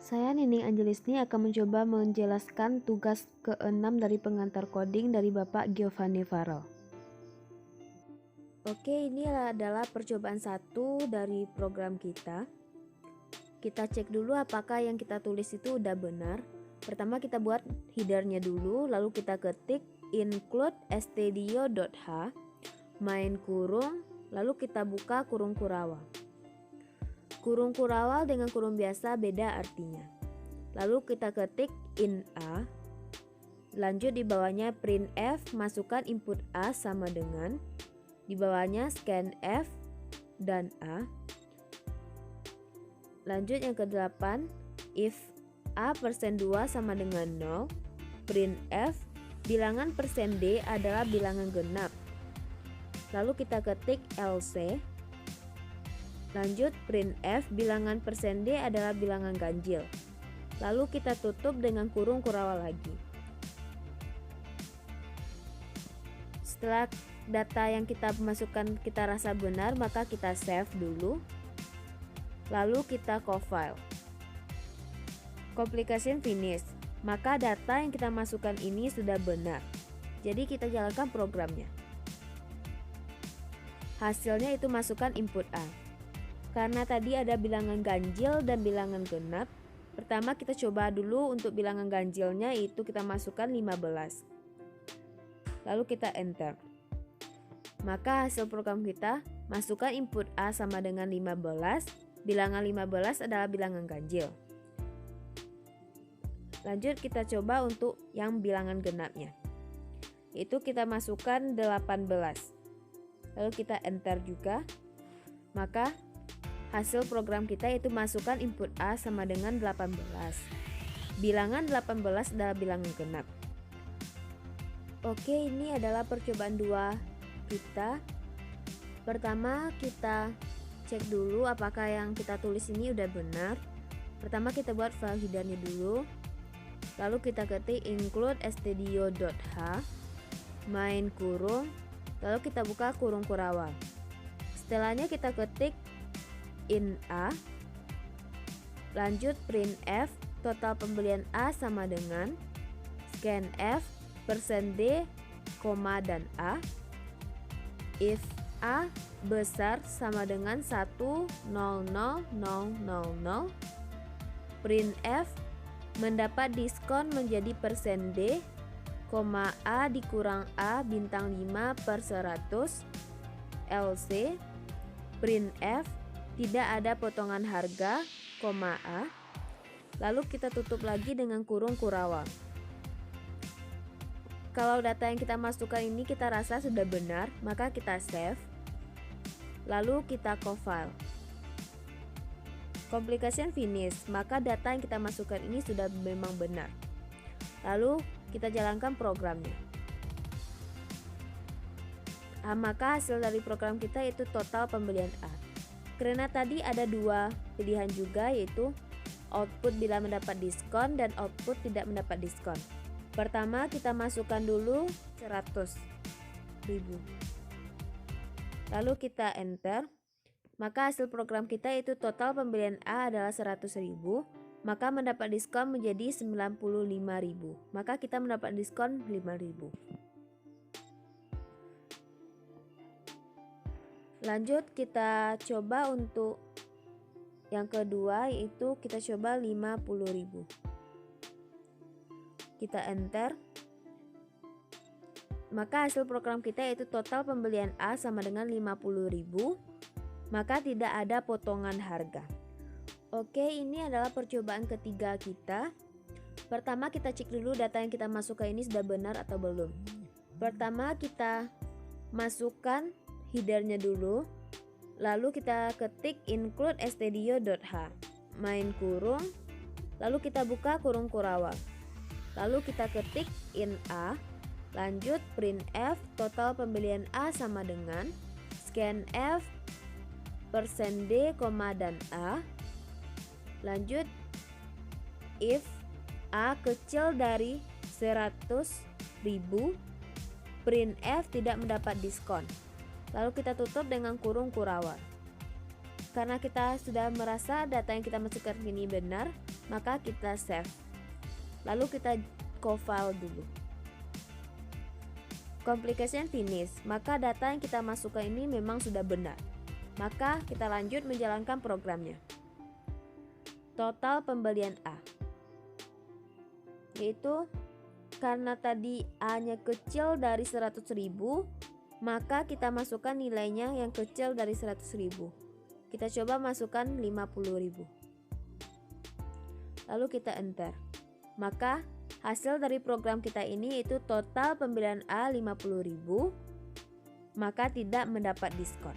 Saya Nining Angelisni akan mencoba menjelaskan tugas ke-6 dari pengantar coding dari Bapak Giovanni Farrell. Oke, ini adalah percobaan 1 dari program kita. Kita cek dulu apakah yang kita tulis itu udah benar. Pertama kita buat headernya dulu, lalu kita ketik include stdio.h main kurung, lalu kita buka kurung kurawal. Kurung kurawal dengan kurung biasa beda artinya. Lalu kita ketik in A. Lanjut di bawahnya printf, masukkan input A sama dengan. Di bawahnya scanf dan A. Lanjut yang ke-8, if A%2 sama dengan 0, printf, bilangan %D adalah bilangan genap. Lalu kita ketik else. Lanjut printf, bilangan %D adalah bilangan ganjil. Lalu kita tutup dengan kurung kurawal lagi. Setelah data yang kita masukkan kita rasa benar, maka kita save dulu. Lalu kita compile. Complication finish. Maka data yang kita masukkan ini sudah benar. Jadi kita jalankan programnya. Hasilnya itu masukkan input A. Karena tadi ada bilangan ganjil dan bilangan genap, pertama kita coba dulu untuk bilangan ganjilnya, itu kita masukkan 15. Lalu kita enter. Maka hasil program kita, masukkan input A sama dengan 15, bilangan 15 adalah bilangan ganjil. Lanjut kita coba untuk yang bilangan genapnya. Itu kita masukkan 18. Lalu kita enter juga. Maka hasil program kita itu masukkan input A sama dengan 18. Bilangan 18 adalah bilangan genap. Oke, ini adalah percobaan 2 kita. Pertama kita cek dulu apakah yang kita tulis ini udah benar. Pertama kita buat file headernya dulu. Lalu kita ketik include stdio.h main kurung, lalu kita buka kurung kurawal. Setelahnya kita ketik in A. Lanjut printf, total pembelian A sama dengan scanf %D, dan A. If A besar sama dengan 1,00000, printf mendapat diskon menjadi %D, A dikurang A bintang 5/100, LC, printf tidak ada potongan harga, A. Lalu kita tutup lagi dengan kurung kurawal. Kalau data yang kita masukkan ini kita rasa sudah benar, maka kita save. Lalu kita compile. Complication finish, maka data yang kita masukkan ini sudah memang benar. Lalu kita jalankan programnya. Maka hasil dari program kita itu total pembelian A. Karena tadi ada 2 pilihan juga, yaitu output bila mendapat diskon dan output tidak mendapat diskon. Pertama kita masukkan dulu 100.000. Lalu kita enter. Maka hasil program kita itu total pembelian A adalah 100.000, maka mendapat diskon menjadi 95.000. Maka kita mendapat diskon 5.000. Lanjut kita coba untuk yang kedua, yaitu kita coba 50.000. Kita enter. Maka hasil program kita itu total pembelian A sama dengan 50.000, maka tidak ada potongan harga. Oke, ini adalah percobaan ketiga kita. Pertama kita cek dulu data yang kita masukkan ini sudah benar atau belum. Pertama kita masukkan headernya dulu. Lalu kita ketik include stdio.h main kurung, lalu kita buka kurung kurawal. Lalu kita ketik in A. Lanjut printf, total pembelian A sama dengan scanf %D, dan A. Lanjut if A kecil dari 100.000, printf tidak mendapat diskon. Lalu kita tutup dengan kurung kurawal. Karena kita sudah merasa data yang kita masukkan ini benar, maka kita save. Lalu kita co-file dulu. Complication finish, maka data yang kita masukkan ini memang sudah benar. Maka kita lanjut menjalankan programnya. Total pembelian A, yaitu karena tadi A-nya kecil dari 100.000, maka kita masukkan nilainya yang kecil dari 100.000. Kita coba masukkan 50.000. Lalu kita enter. Maka hasil dari program kita ini itu total pembelian A 50.000, maka tidak mendapat diskon.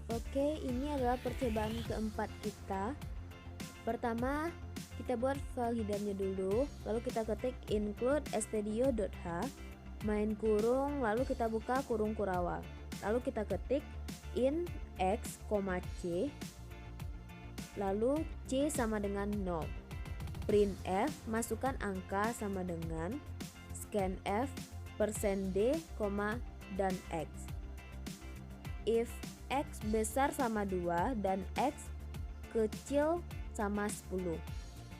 Oke, ini adalah percobaan keempat kita. Pertama, kita buat file headernya dulu, lalu kita ketik include stdio.h, main kurung, lalu kita buka kurung kurawal. Lalu kita ketik int x, c, lalu c sama dengan 0. Printf, masukkan angka sama dengan scanf, %d, dan x. If x besar sama 2 dan x kecil sama 10.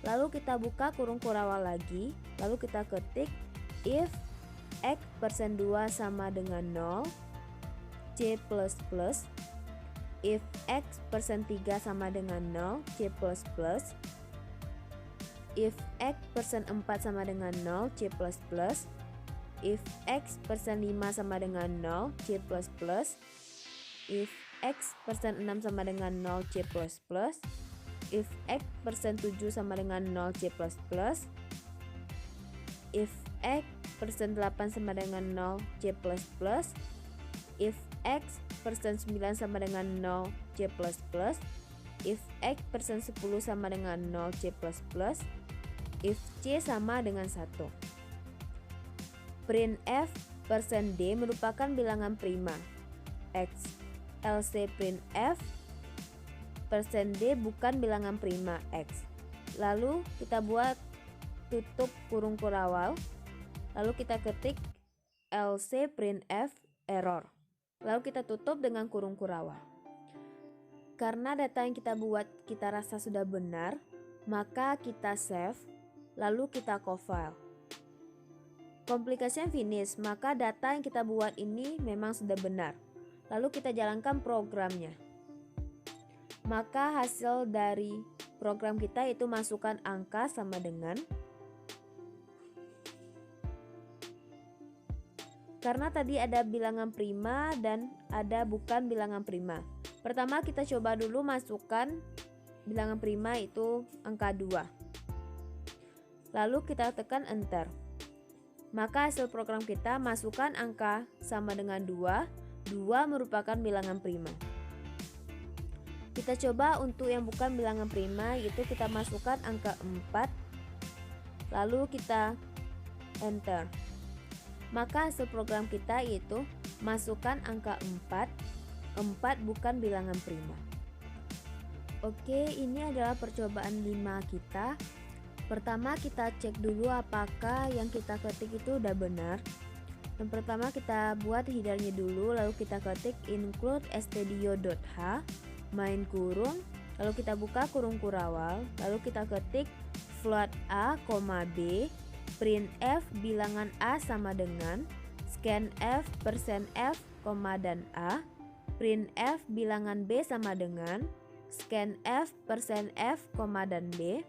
Lalu kita buka kurung kurawal lagi, lalu kita ketik if x %2 sama dengan 0, c++, if x %3 sama dengan 0, c++, if x %4 sama dengan 0, c++, if x %5 sama dengan 0, c++, if x %6 sama dengan 0, c++, if x %7 sama dengan 0, c++, if x %8 sama dengan 0, c++, if x %9 sama dengan 0, c++, if x %10 sama dengan 0, c++, if c sama dengan 1. Printf %d merupakan bilangan prima x, else printf %d bukan bilangan prima x. Lalu kita buat tutup kurung kurawal, lalu kita ketik else printf error, lalu kita tutup dengan kurung kurawal. Karena data yang kita buat kita rasa sudah benar, maka kita save, lalu kita co-file. Complication finish, maka data yang kita buat ini memang sudah benar. Lalu kita jalankan programnya. Maka hasil dari program kita itu masukkan angka sama dengan, karena tadi ada bilangan prima dan ada bukan bilangan prima. Pertama kita coba dulu masukkan bilangan prima itu angka 2. Lalu kita tekan enter. Maka hasil program kita masukkan angka sama dengan 2. 2 merupakan bilangan prima. Kita coba untuk yang bukan bilangan prima, yaitu kita masukkan angka 4. Lalu kita enter. Maka hasil program kita yaitu masukkan angka 4. 4 bukan bilangan prima. Oke, ini adalah percobaan 5 kita. Pertama kita cek dulu apakah yang kita ketik itu udah benar. Yang pertama kita buat headernya dulu, lalu kita ketik include stdio.h, main kurung, lalu kita buka kurung kurawal, lalu kita ketik float a, b, printf bilangan a sama dengan scanf, %f, dan a, printf bilangan b sama dengan scanf, %f, dan b.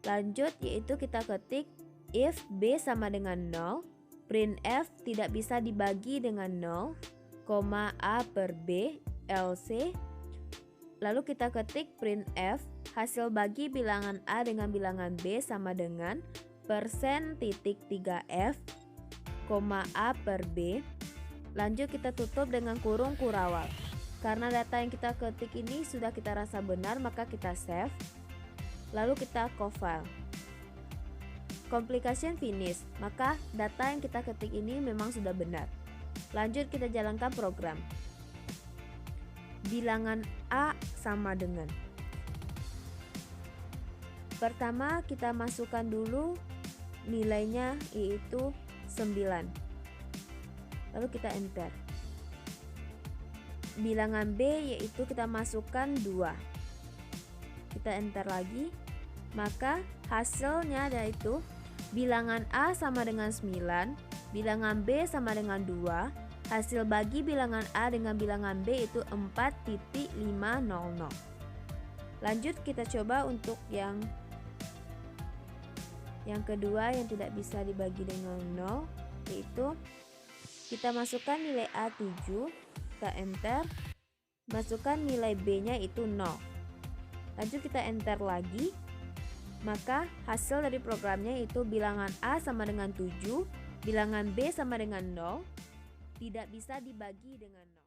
Lanjut yaitu kita ketik if b sama dengan 0, printf tidak bisa dibagi dengan 0, a per b, else. Lalu kita ketik printf hasil bagi bilangan a dengan bilangan b sama dengan %3f, a per b. Lanjut kita tutup dengan kurung kurawal. Karena data yang kita ketik ini sudah kita rasa benar, maka kita save. Lalu kita co-file. Complication finish, maka data yang kita ketik ini memang sudah benar. Lanjut kita jalankan program. Bilangan A sama dengan, pertama kita masukkan dulu nilainya yaitu 9. Lalu kita enter. bilangan B yaitu kita masukkan 2. Kita enter lagi. Maka hasilnya yaitu bilangan A sama dengan 9, bilangan B sama dengan 2. Hasil bagi bilangan A dengan bilangan B itu 4,500. Lanjut kita coba untuk yang kedua yang tidak bisa dibagi dengan 0, yaitu kita masukkan nilai A 7, kita enter, masukkan nilai B nya itu 0. Lanjut kita enter lagi, maka hasil dari programnya itu bilangan A sama dengan 7, bilangan B sama dengan 0, tidak bisa dibagi dengan 0.